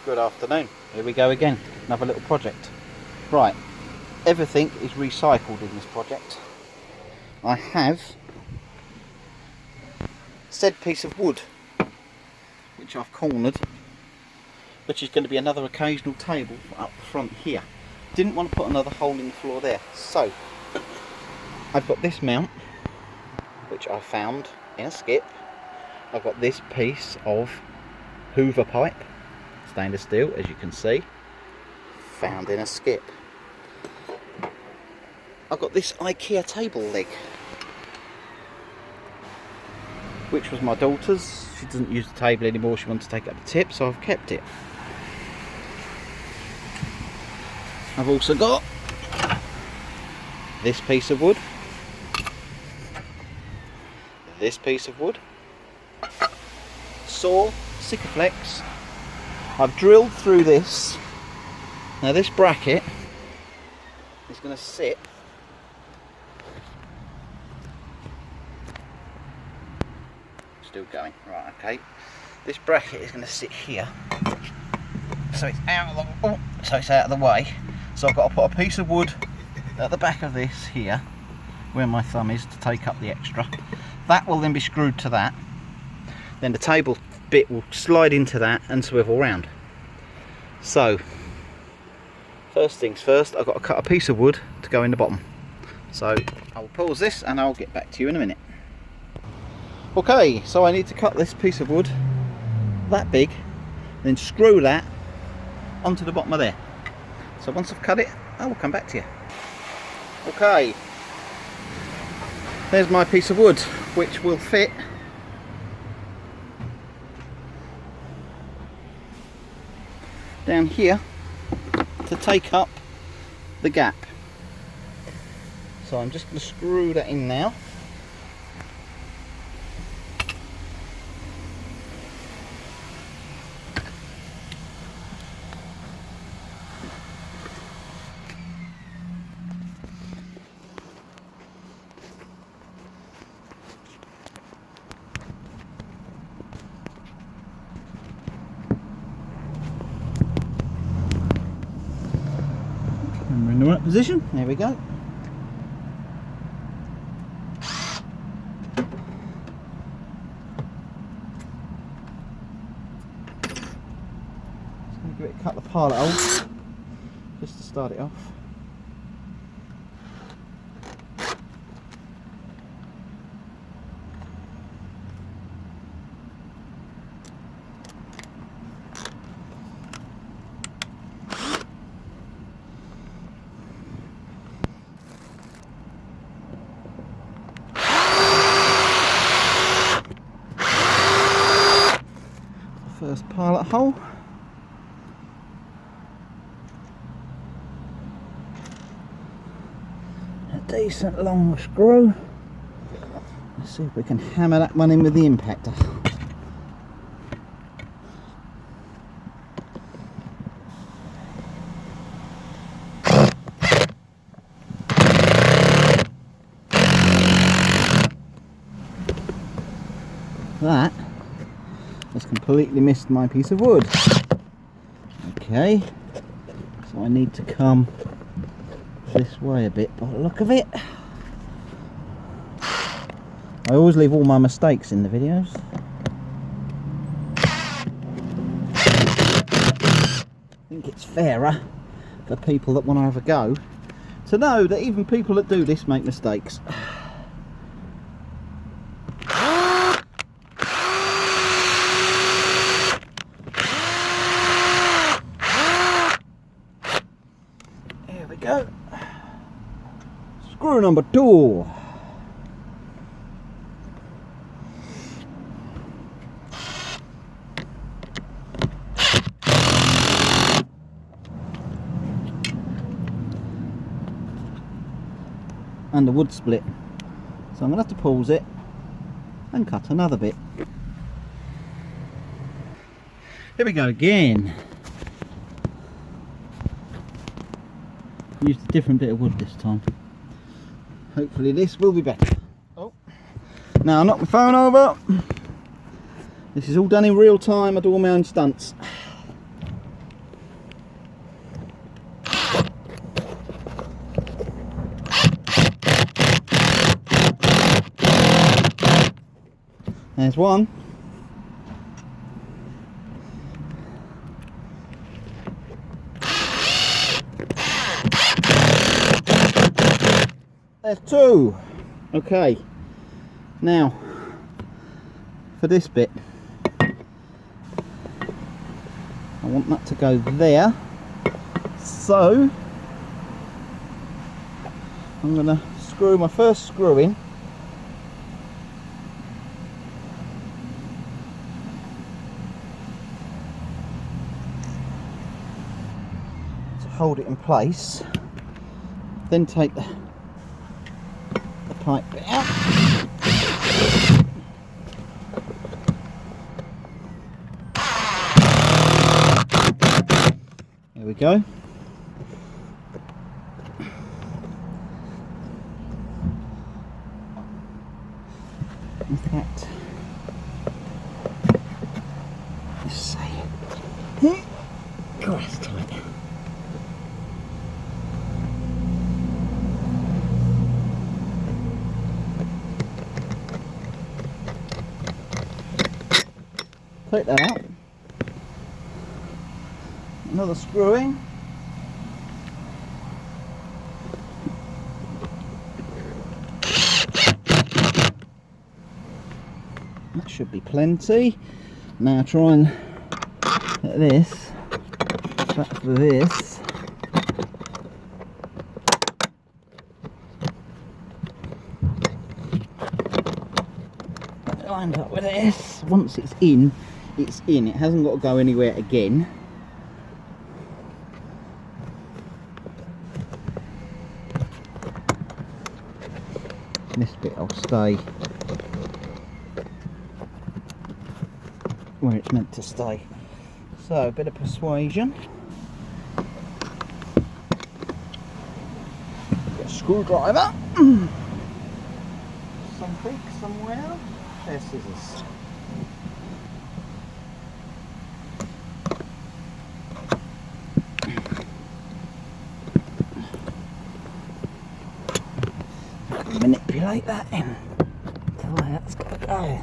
Good afternoon. Here we go again. Another little project. Right. Everything is recycled in this project. I have said piece of wood, which I've cornered, which is going to be another occasional table up front here. Didn't want to put another hole in the floor there. So, I've got this mount, which I found in a skip. I've got this piece of Hoover pipe, stainless steel, as you can see, found in a skip. I've got this IKEA table leg, which was my daughter's. She doesn't use the table anymore, she wants to take up the tip, so I've kept it. I've also got this piece of wood, this piece of wood, saw, Sikaflex. I've drilled through this. Now this bracket is going to sit still going, right, okay. This bracket is going to sit here, so it's out of the way. So I've got to put a piece of wood at the back of this here, where my thumb is, to take up the extra. That will then be screwed to that. Then the table bit will slide into that and swivel round. So, first things first, I've got to cut a piece of wood to go in the bottom. So, I'll pause this and I'll get back to you in a minute. Okay, so I need to cut this piece of wood that big, then screw that onto the bottom of there. So once I've cut it, I will come back to you. Okay, there's my piece of wood, which will fit down here to take up the gap. So I'm just going to screw that in now. And we're in the right position. There we go. Give it a couple of pilot holes just to start it off. First pilot hole. A decent long screw. Let's see if we can hammer that one in with the impactor. That has completely missed my piece of wood. Okay, so I need to come this way a bit by the look of it. I always leave all my mistakes in the videos. I think it's fairer for people that want to have a go to know that even people that do this make mistakes. Go. Screw number 2. And the wood split. So I'm going to have to pause it and cut another bit. Here we go again. Used a different bit of wood this time. Hopefully this will be better. Oh, now I knocked my phone over. This is all done in real time. I do all my own stunts. There's one. There's two. Okay, now for this bit, I want that to go there, so I'm going to screw my first screw in. To hold it in place, then take the pipe bit out. There we go. In fact, let's see. God, that's tight. Take that out. Another screw in. That should be plenty. Now try and get this back for this. Lined up with this. Once it's in, it's in. It hasn't got to go anywhere again. This bit will stay where it's meant to stay. So a bit of persuasion. Get a screwdriver. Something somewhere. There's scissors. Manipulate that in to where that's got to go.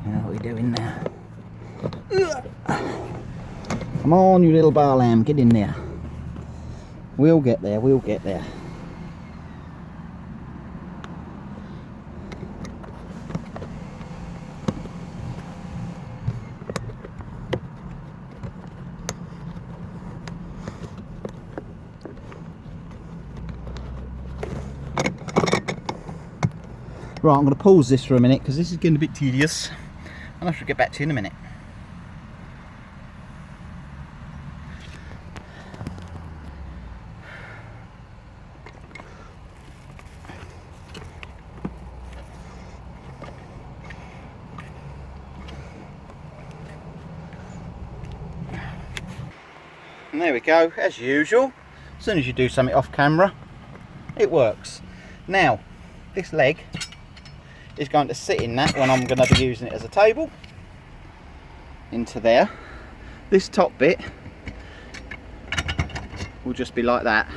How are we doing now? Come on, you little bar lamb, get in there. We'll get there, we'll get there. Right, I'm going to pause this for a minute because this is getting a bit tedious and I shall get back to you in a minute. And there we go, as usual. As soon as you do something off camera, it works. Now, this leg is going to sit in that when I'm going to be using it as a table. Into there. This top bit will just be like that.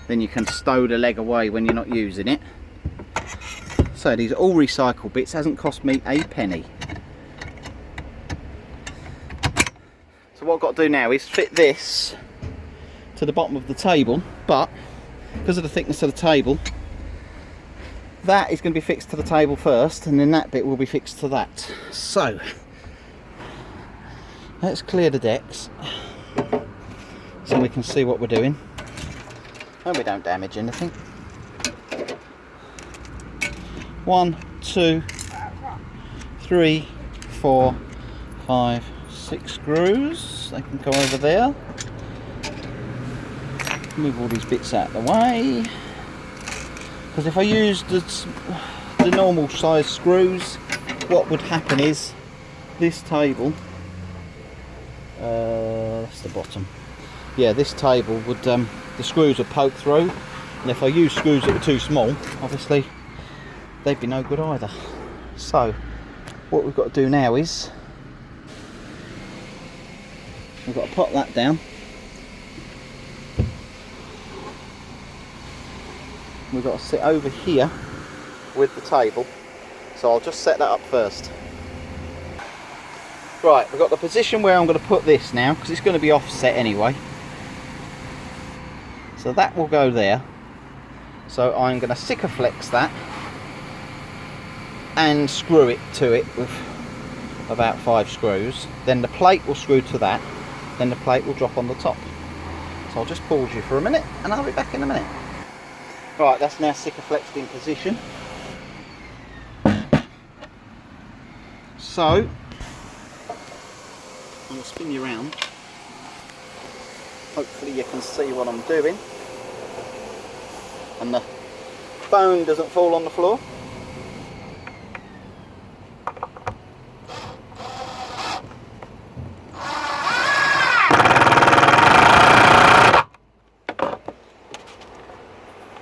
Then you can stow the leg away when you're not using it. So these are all recycled bits, hasn't cost me a penny. So what I've got to do now is fit this to the bottom of the table, but because of the thickness of the table, that is going to be fixed to the table first, and then that bit will be fixed to that. So let's clear the decks so we can see what we're doing and we don't damage anything. 1, 2, 3, 4, 5, 6 screws. They can go over there. Move all these bits out of the way. Because if I used the normal size screws, what would happen is this table, that's the bottom. Yeah, this table would, the screws would poke through, and if I use screws that were too small, obviously they'd be no good either. So what we've got to do now is we've got to pop that down we've got to sit over here with the table. So I'll just set that up first. Right, we've got the position where I'm going to put this now, because it's going to be offset anyway. So that will go there. So I'm going to Sikaflex that and screw it to it with about 5 screws. Then the plate will screw to that. Then the plate will drop on the top. So I'll just pause you for a minute and I'll be back in a minute. Right, that's now Sikaflexed in position. So I'm going to spin you around. Hopefully you can see what I'm doing. And the bone doesn't fall on the floor.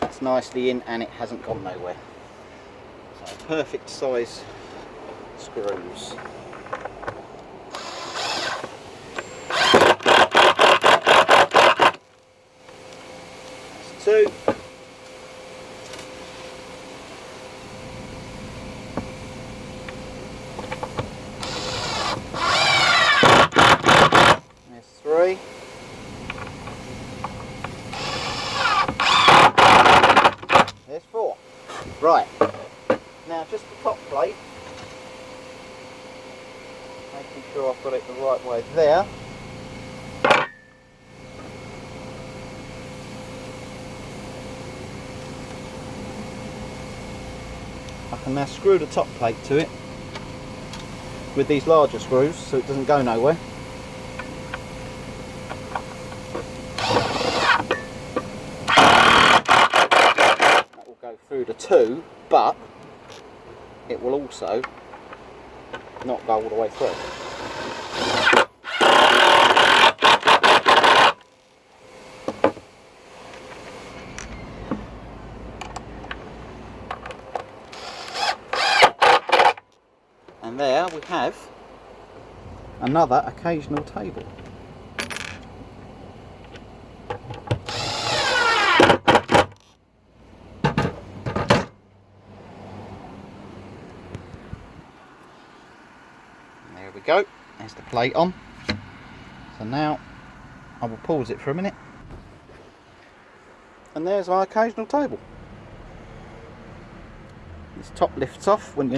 That's nicely in and it hasn't gone nowhere. So perfect size screws. That's 2. There's 3. There's 4. Right, now just the top plate, making sure I've got it the right way there. I can now screw the top plate to it with these larger screws so it doesn't go nowhere. That will go through the 2, but it will also not go all the way through. And there we have another occasional table. There we go, there's the plate on. So now I will pause it for a minute. And there's my occasional table. This top lifts off when you